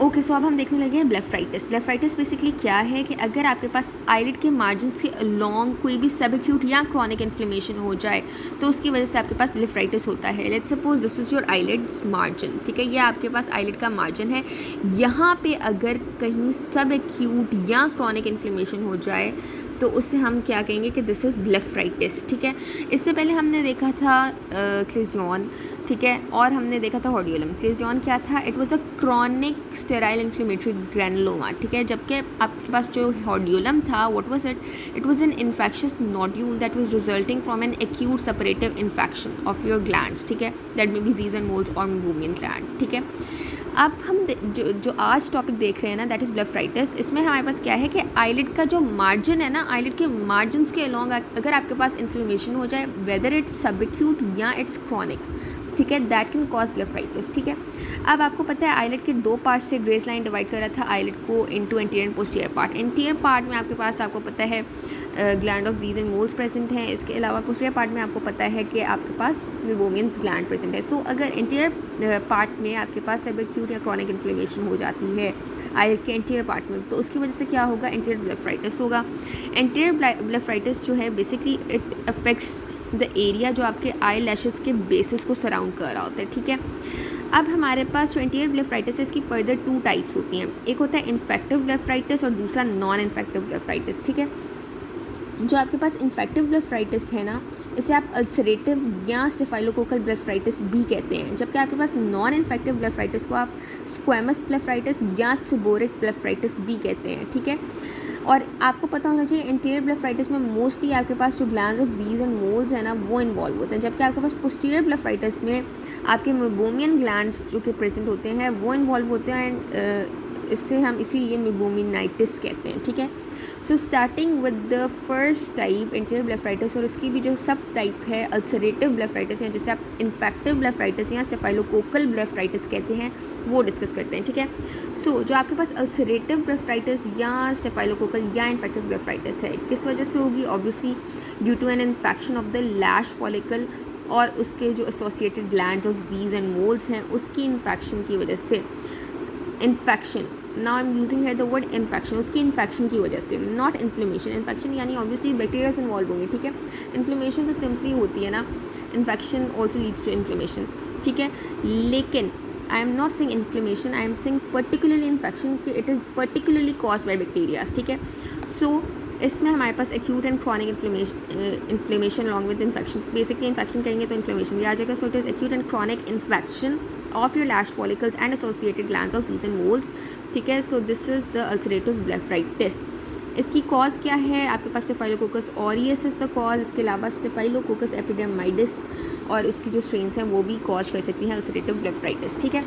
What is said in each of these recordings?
Okay, सो अब हम देखने लगे हैं ब्लेफाइटिस। ब्लेफाइटिस बेसिकली क्या है कि अगर आपके पास आईलिड के मार्जिन्स के अलोंग कोई भी सबएक्यूट या क्रॉनिक इन्फ्लेमेशन हो जाए तो उसकी वजह से आपके पास ब्लेफाइटिस होता है। Let's suppose this is your eyelids margin, ठीक है, ये आपके पास आईलिड का मार्जिन है। यहाँ पे अगर कहीं सबएक्यूट या क्रॉनिक इन्फ्लेमेशन हो जाए तो उससे हम क्या कहेंगे कि दिस इज़ ब्लेफाइटिस, ठीक है। इससे पहले हमने देखा था क्लेजियन, ठीक है, और हमने देखा था हॉर्डियोलम। क्लेजियन क्या था? It was a chronic sterile inflammatory granuloma, ठीक है, जबकि आपके पास जो हॉर्डियोलम था what was it? It was an infectious nodule that was resulting from an acute suppurative infection of your glands, ठीक है, that may be Zeis and Moll's और मेबोमियन ग्लैंड, ठीक है। अब हम जो आज टॉपिक देख रहे हैं ना, दैट इज़ ब्लेफाइटिस। इसमें हमारे पास क्या है कि आईलिड का जो मार्जिन है ना, आईलिड के मार्जिन्स के अलोंग अगर आपके पास इन्फ्लेमेशन हो जाए, वेदर इट्स सबएक्यूट या इट्स क्रॉनिक, ठीक है, दैट कैन कॉज ब्लेफाइटिस, ठीक है। अब आपको पता है आईलिड के दो पार्ट से ग्रेस लाइन डिवाइड कर रहा था आईलिड को into anterior and posterior part. Interior part में आपके पास आपको पता है gland of Zeis and Moll's present हैं। इसके अलावा पोस्टीरियर पार्ट में आपको पता है कि आपके पास मेबोमियंस ग्लैंड प्रेजेंट है। तो अगर इंटीरियर पार्ट में आपके पास सबएक्यूट या क्रॉनिक इन्फ्लेमेशन हो जाती है आईलिड के इंटीरियर पार्ट में, तो उसकी वजह से क्या होगा? इंटीरियर ब्लेफाइटिस होगा। इंटीरियर ब्लेफाइटिस जो है basically it affects the area जो आपके आई लैशेस के बेसिस को सराउंड कर रहा होता है, ठीक है। अब हमारे पास जो इंटीरियर ब्लेफाइटिस है इसकी फर्दर टू टाइप्स होती हैं। एक होता है इन्फेक्टिव ब्लेफाइटिस और दूसरा नॉन इन्फेक्टिव ब्लेफाइटिस, ठीक है। जो आपके पास इन्फेक्टिव ब्लेफाइटिस है ना, इसे आप अल्सरेटिव या स्टेफाइलोकोकल ब्लेफाइटिस भी कहते हैं, जबकि आपके पास नॉन इन्फेक्टिव ब्लेफाइटिस को आप स्क्वेमस ब्लेफाइटिस या सिबोरिक ब्लेफाइटिस भी कहते हैं, ठीक है। और आपको पता होना चाहिए इंटीरियर ब्लेफाइटिस में मोस्टली आपके पास जो glands of Zeis and moles है ना वो इन्वॉल्व होते हैं, जबकि आपके पास पोस्टीरियर ब्लेफाइटिस में आपके मेबोमियन ग्लैंड्स जो कि प्रेजेंट होते हैं वो इन्वॉल्व होते हैं एंड इससे हम इसीलिए मेबोमिनाइटिस कहते हैं, ठीक है। So starting with the first type interior blepharitis, और इसकी भी जो सब टाइप है अल्सरेटिव ब्लेफाइटिस या जिसे आप इन्फेक्टिव ब्लेफाइटिस या स्टेफाइलोकोकल ब्लेफाइटिस कहते हैं, वो डिस्कस करते हैं, ठीक है। सो जो आपके पास अल्सरेटिव ब्लेफाइटिस या स्टेफाइलोकोकल या इन्फेक्टिव ब्लेफाइटिस है, किस वजह से होगी? Obviously due to an infection of the lash follicle और उसके जो associated glands of Zeis and Moll's हैं उसकी इन्फेक्शन की वजह से। Infection, now I am using है द वर्ड इन्फेक्शन, उसकी इन्फेक्शन की वजह से, नॉट इन्फ्लेमेशन। इन्फेक्शन यानी ऑब्वियसली बैक्टीरिया से इन्वॉल्व होंगे, ठीक है। इन्फ्लेमेशन तो सिंपली होती है ना, infection also leads to inflammation, ठीक है। लेकिन I am not saying inflammation, I am saying particularly infection कि it is particularly caused by bacterias, ठीक है। सो इसमें हमारे पास acute and chronic inflammation along with infection, basically infection करेंगे तो इन्फ्लेमेशन भी आ जाएगा। So it is acute and chronic infection of your lash follicles and associated glands of Zeis and Moll's, ठीक है। So this is the ulcerative blepharitis. इसकी cause क्या है? आपके पास Staphylococcus aureus is the cause. इसके अलावा स्टेफाइलोकोकस एपिडेमाइडिस और उसकी जो स्ट्रेन्स हैं वो भी कॉज कर सकती हैं अल्सरेटिव ब्लेफाइटिस, ठीक है।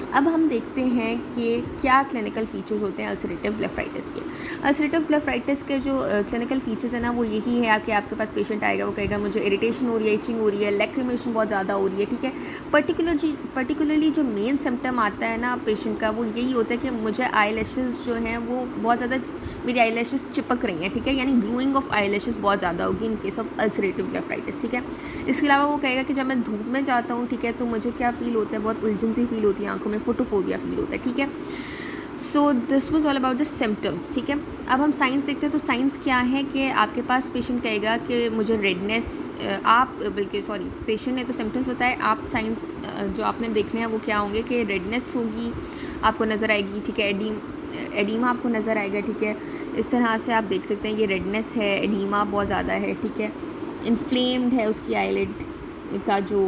अब हम देखते हैं कि क्या क्लिनिकल फीचर्स होते हैं अल्सरेटिव ब्लेफाइटिस के। अल्सरेटिव ब्लेफाइटिस के जो क्लिनिकल फीचर्स है ना वो यही है कि आपके पास पेशेंट आएगा, वो कहेगा मुझे इरिटेशन हो रही है, इचिंग हो रही है, लैक्रिमेशन बहुत ज़्यादा हो रही है, ठीक है। पर्टिकुलरली जो मेन सिम्टम आता है ना पेशेंट का वो यही होता है कि मुझे आई लैशेस जो हैं वो बहुत ज़्यादा, मेरी आई लैशेस चिपक रही हैं, ठीक है, यानी ग्लूइंग ऑफ आई लैशेस बहुत ज़्यादा होगी इन केस ऑफ अल्सरेटिव ब्लेफाइटिस, ठीक है। इसके अलावा वो कहेगा कि जब मैं धूप में जाता हूँ, ठीक है, तो मुझे क्या फ़ील होता है? बहुत उलझन सी फील होती है आंखों में, फोटोफोबिया फील होता है, ठीक है। So this was all about the symptoms, ठीक है। अब हम साइंस देखते हैं। तो साइंस क्या है कि आपके पास पेशेंट कहेगा कि मुझे रेडनेस, आप बल्कि सॉरी पेशेंट ने तो सिम्टम्स बताए, आप साइंस जो आपने देखने हैं वो क्या होंगे कि रेडनेस होगी आपको नज़र आएगी, ठीक है, एडीमा आपको नज़र आएगा, ठीक है। इस तरह से आप देख सकते हैं ये रेडनेस है, एडीमा बहुत ज़्यादा है, ठीक है। इन्फ्लेम्ड है उसकी आईलिड का जो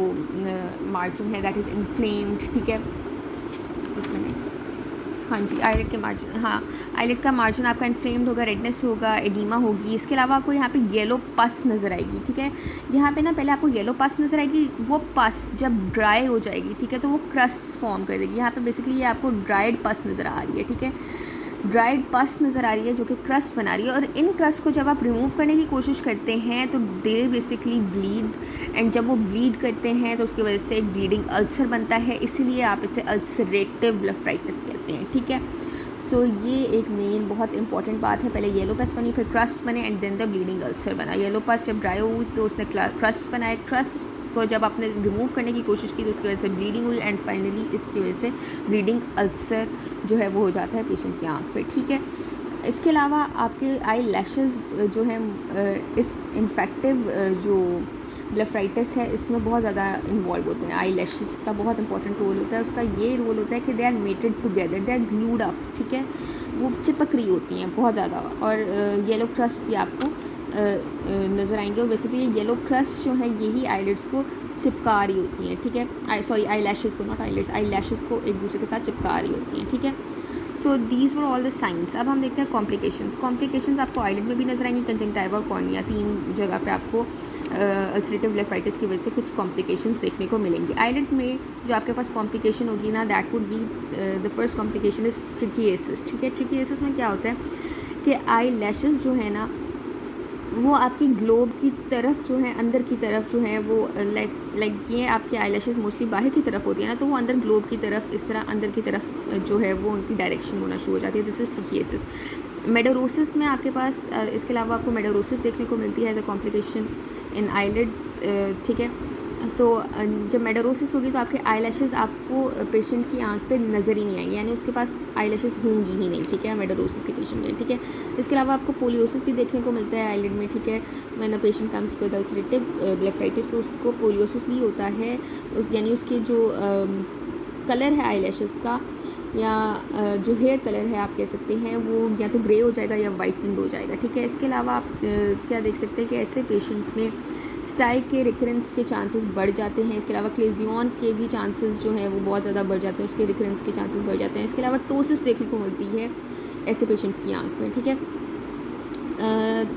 मार्जिन है दैट इज़ इन्फ्लेम्ड, ठीक है। एक मिनट, हाँ जी, आईलिड के मार्जिन, हाँ, आईलिड का मार्जिन आपका इन्फ्लेम्ड होगा, रेडनेस होगा, एडीमा होगी। इसके अलावा आपको यहाँ पे येलो पस नज़र आएगी, ठीक है। यहाँ पे ना पहले आपको येलो पस नज़र आएगी, वो पस जब ड्राई हो जाएगी, ठीक है, तो वो क्रस्ट फॉर्म कर देगी। यहाँ पे बेसिकली ये आपको ड्राइड पस नज़र आ रही है, ठीक है, ड्राइड पस नज़र आ रही है जो कि क्रस्ट बना रही है। और इन क्रस्ट को जब आप रिमूव करने की कोशिश करते हैं तो दे बेसिकली ब्लीड, एंड जब वो ब्लीड करते हैं तो उसकी वजह से एक ब्लीडिंग अल्सर बनता है, इसीलिए आप इसे अल्सरेटिव ब्लेफाइटिस कहते हैं, ठीक है। सो ये एक मेन बहुत इंपॉर्टेंट बात है। पहले येलो पस बनी, फिर क्रस्ट बने, and then the bleeding ulcer बना। येलो पस जब ड्राई हुई तो उसने क्रस्ट बनाया, क्रस्ट उसको जब आपने रिमूव करने की कोशिश की तो उसकी वजह से ब्लीडिंग हुई एंड फाइनली इसकी वजह से ब्लीडिंग अल्सर जो है वो हो जाता है पेशेंट की आँख पे, ठीक है। इसके अलावा आपके आई लैशेज़ जो है इस इन्फेक्टिव जो ब्लेफराइटिस है इसमें बहुत ज़्यादा इन्वॉल्व होते हैं। आई लैशेज़ का बहुत इंपॉर्टेंट रोल होता है। उसका ये रोल होता है कि they are matted together, they are glued up, ठीक है, वो चिपक रही होती हैं बहुत ज़्यादा। और येलो क्रस्ट भी आपको नज़र आएंगे और बेसिकली येलो क्रस्ट जो है यही आईलिड्स को चिपका रही होती हैं, ठीक है। आई लैशेज़ को, नॉट आईलिड्स, आई लैशेज़ को एक दूसरे के साथ चिपका रही होती हैं, ठीक है। So these were all the science. अब हम देखते हैं कॉम्प्लिकेशंस आपको आईलिड में भी नजर आएंगी, कंजंक्टिवा और कॉर्निया, 3 जगह पे आपको अल्सरेटिव ब्लेफराइटिस की वजह से कुछ कॉम्प्लिकेशंस देखने को मिलेंगी। आईलिड में जो आपके पास कॉम्प्लिकेशन होगी ना, that would be the first complication is trichiasis, ठीक है। ट्रिकिएसिस में क्या होता है कि आई लैशेज़ जो है ना वो आपकी ग्लोब की तरफ जो है, अंदर की तरफ जो है वो लाइक ये आपकी आई लैशेज़ मोस्टली बाहर की तरफ होती है ना, तो वो अंदर ग्लोब की तरफ इस तरह अंदर की तरफ जो है वो उनकी डायरेक्शन होना शुरू हो जाती है। This is ट्रिकिएसिस। मेडोरोसिस में आपके पास इसके अलावा आपको मेडोरोसिस देखने को मिलती है as a complication in eyelids, ठीक है। तो जब मेडोरोसिस होगी तो आपके आई लैशेज़ आपको पेशेंट की आंख पे नज़र ही नहीं आएंगी, यानी उसके पास आई लैशेज़ होंगी ही नहीं, ठीक है, मेडोरोसिस के पेशेंट में, ठीक है। इसके अलावा आपको पोलियोसिस भी देखने को मिलता है आईलिड में, ठीक है। When a patient comes with ulcerative blepharitis तो उसको पोलियोसिस भी होता है, यानी उसके जो कलर है आई लैशेज़ का या जो हेयर कलर है आप कह सकते हैं वो या तो ग्रे हो जाएगा या वाइट टिंड हो जाएगा, ठीक है। इसके अलावा आप क्या देख सकते हैं कि ऐसे पेशेंट में स्टाई के रिकरेंस के चांसेस बढ़ जाते हैं। इसके अलावा क्लेजियन के भी चांसेस जो हैं वो बहुत ज़्यादा बढ़ जाते हैं, उसके रिकरेंस के चांसेस बढ़ जाते हैं। इसके अलावा टोसिस देखने को मिलती है ऐसे पेशेंट्स की आंख में, ठीक है।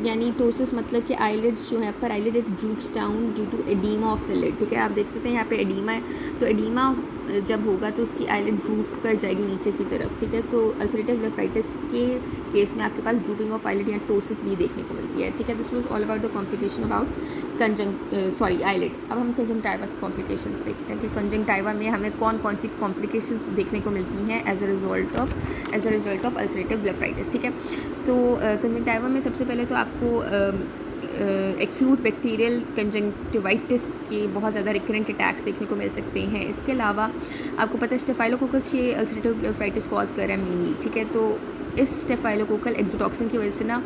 यानी टोसिस मतलब कि आईलिड्स जो है upper eyelid it droops down due to oedema of the lid, ठीक है। आप देख सकते हैं यहाँ पे एडीमा है, तो एडीमा जब होगा तो उसकी आईलिड ड्रूप कर जाएगी नीचे की तरफ, ठीक है। तो अल्सरेटिव ब्लेफराइटिस के केस में आपके पास ड्रूपिंग ऑफ आईलिड या टोसिस भी देखने को मिलती है, ठीक है। This was all about the complication about eyelid. अब हम कंजंक्टिवा की कॉम्प्लिकेशंस देखते हैं कि कंजंक्टिवा में हमें कौन कौन सी कॉम्प्लिकेशंस देखने को मिलती हैं as a result of ulcerative blepharitis, ठीक है। तो कंजंक्टिवा में सबसे पहले तो आपको एक्यूट बैक्टीरियल कंजंक्टिवाइटिस के बहुत ज़्यादा रिकरेंट अटैक्स देखने को मिल सकते हैं। इसके अलावा आपको पता है स्टेफाइलोकोकस ये अल्सरेटिव ब्लेफराइटिस कॉज कर रहा है मेनली, ठीक है। तो इस स्टेफाइलोकोकल एक्सोटॉक्सिन की वजह से ना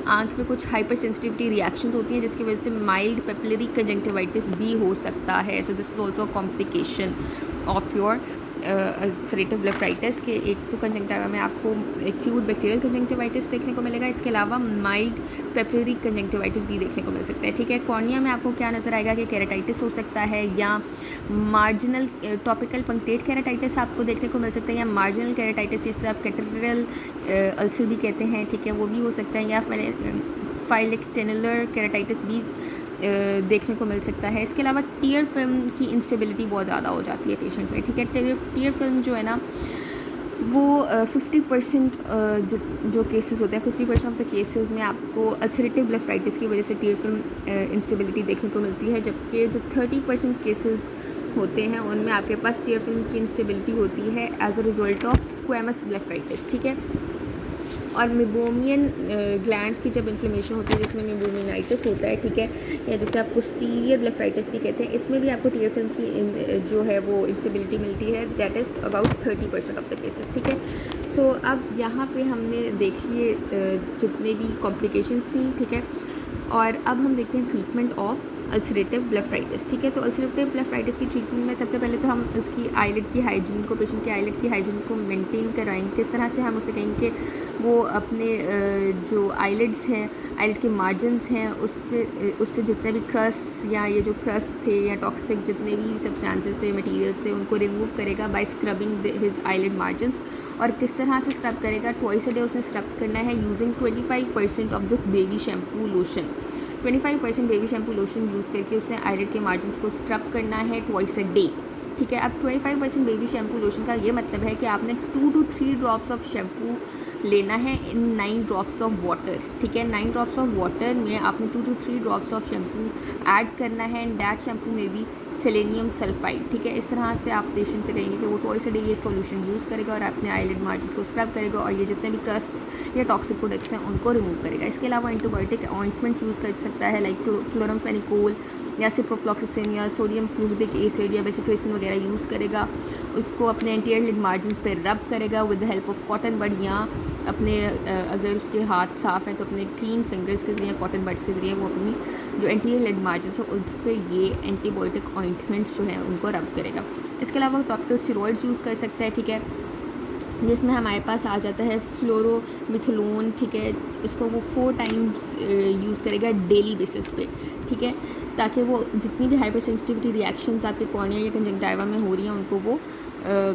आँख में कुछ हाइपर सेंसिटिविटी रिएक्शंस होती हैं जिसकी वजह से माइल्ड पेपिलरी कंजंक्टिवाइटिस भी हो सकता है। So this is also a complication of your ulcerative blepharitis के। एक तो कंजंक्टिवा में आपको एक्यूट बैक्टीरियल कंजंक्टिवाइटिस देखने को मिलेगा, इसके अलावा माइल्ड पेपिलरी कंजंक्टिवाइटिस भी देखने को मिल सकता है, ठीक है। कॉर्निया में आपको क्या नज़र आएगा कि केराटाइटिस हो सकता है या मार्जिनल टॉपिकल पंक्टेट केराटाइटिस आपको देखने को मिल सकता है, या मार्जिनल केराटाइटिस जिससे आप कैटेड्रल अल्सर भी कहते हैं, ठीक है, वो भी हो सकता है, या फाइलेक्टेनुलर केराटाइटिस भी देखने को मिल सकता है। इसके अलावा टीयर फिल्म की इंस्टेबिलिटी बहुत ज़्यादा हो जाती है पेशेंट में, ठीक है। टीयर फिल्म जो है ना वो 50% जो केसेस होते हैं 50% ऑफ द केसेस में आपको अल्सरेटिव ब्लेफराइटिस की वजह से टीयर फिल्म इंस्टेबिलिटी देखने को मिलती है, जबकि जो 30% केसेस होते हैं उनमें आपके पास टीयर फिल्म की इंस्टेबिलिटी होती है as a result of squamous blepharitis, ठीक है। और मेबोमियन ग्लैंड्स की जब इन्फ्लेमेशन होती है जिसमें मेबोमिनाइटिस होता है, ठीक है, या जैसे आप पोस्टीरियर ब्लेफराइटिस भी कहते हैं, इसमें भी आपको टीयर फिल्म की जो है वो इंस्टेबिलिटी मिलती है, that is about 30% of the cases, ठीक है। सो अब यहाँ पे हमने देख लिए जितने भी कॉम्प्लिकेशंस थी, ठीक है। और अब हम देखते हैं ट्रीटमेंट ऑफ अल्सरेटिव ब्लेफराइटिस, ठीक है। तो अल्सरेटिव ब्लेफराइटिस की ट्रीटमेंट में सबसे पहले तो हम उसकी आईलिड की हाइजीन को, पेशेंट की आईलिड की हाइजीन को मेंटेन कराएंगे। किस तरह से हम उसे कहेंगे कि वो अपने जो आईलिड्स हैं, आईलिड के मार्जिन्स हैं, उससे जितने भी क्रस्ट या ये जो क्रस्ट थे या टॉक्सिक जितने भी सब्सटेंसेस थे, मटेरियल्स थे, उनको रिमूव करेगा by scrubbing his eyelid margins. और किस तरह से स्क्रब करेगा, ट्वाइस अ डे उसने स्क्रब करना है using 25% of this baby shampoo lotion. 25% baby shampoo lotion use करके उसने आईलिड के मार्जिन्स को स्क्रब करना है ट्वाइस अ डे, ठीक है। अब 25% बेबी शैम्पू लोशन का ये मतलब है कि आपने 2 to 3 ड्रॉप्स ऑफ शैम्पू लेना है इन 9 ड्रॉप्स ऑफ वाटर, ठीक है। 9 ड्रॉप्स ऑफ वाटर में आपने 2 to 3 drops of shampoo add करना है, एंड दैट शैम्पू में भी सेलेनियम सल्फाइड, ठीक है। इस तरह से आप पेशेंट से कहेंगे कि वो ट्वाइस अ डे ये सॉल्यूशन यूज़ करेगा और अपने आईलिड मार्जिन्स को स्क्रब करेगा और ये जितने भी क्रस्ट या टॉक्सिक प्रोडक्ट्स हैं उनको रिमूव करेगा। इसके अलावा एंटीबायोटिक ऑइंटमेंट यूज़ कर सकता है, लाइक क्लोरामफेनिकोल या सिप्रोफ्लॉक्सासिन या सोडियम फ्यूजिडिक एसिड या वेसिट्रेसिन वगैरह यूज़ करेगा। उसको अपने एंटीरियर लिड मार्जिन्स पे रब करेगा with the help of cotton bud, या अपने अगर उसके हाथ साफ़ हैं तो अपने क्लीन फिंगर्स के ज़रिए कॉटन बड्स के ज़रिए वो अपनी जो एंटीरियर लिड मार्जिन्स हो उस पर ये एंटीबायोटिक ऑइंटमेंट्स जो हैं उनको रब करेगा। इसके अलावा टॉपिकल स्टेरॉइड्स यूज़ कर सकता है, ठीक है, जिसमें हमारे पास आ जाता है फ्लोरोमिथलोन, ठीक है। इसको वो 4 टाइम्स यूज़ करेगा डेली बेसिस पे, ठीक है, ताकि वो जितनी भी हाइपर सेंसिटिविटी रिएक्शंस आपके कॉर्निया या कंजंक्टिवा में हो रही हैं उनको वो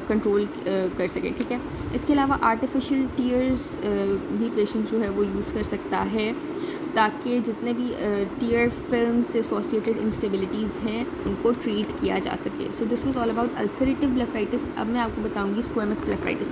कंट्रोल कर सके, ठीक है। इसके अलावा आर्टिफिशियल टीयर्स भी पेशेंट जो है वो यूज़ कर सकता है, ताकि जितने भी टीयर फिल्म से एसोसिएटेड इंस्टेबिलिटीज़ हैं उनको ट्रीट किया जा सके। So this was all about ulcerative blepharitis. अब मैं आपको बताऊंगी स्क्वेमस ब्लेफाइटिस।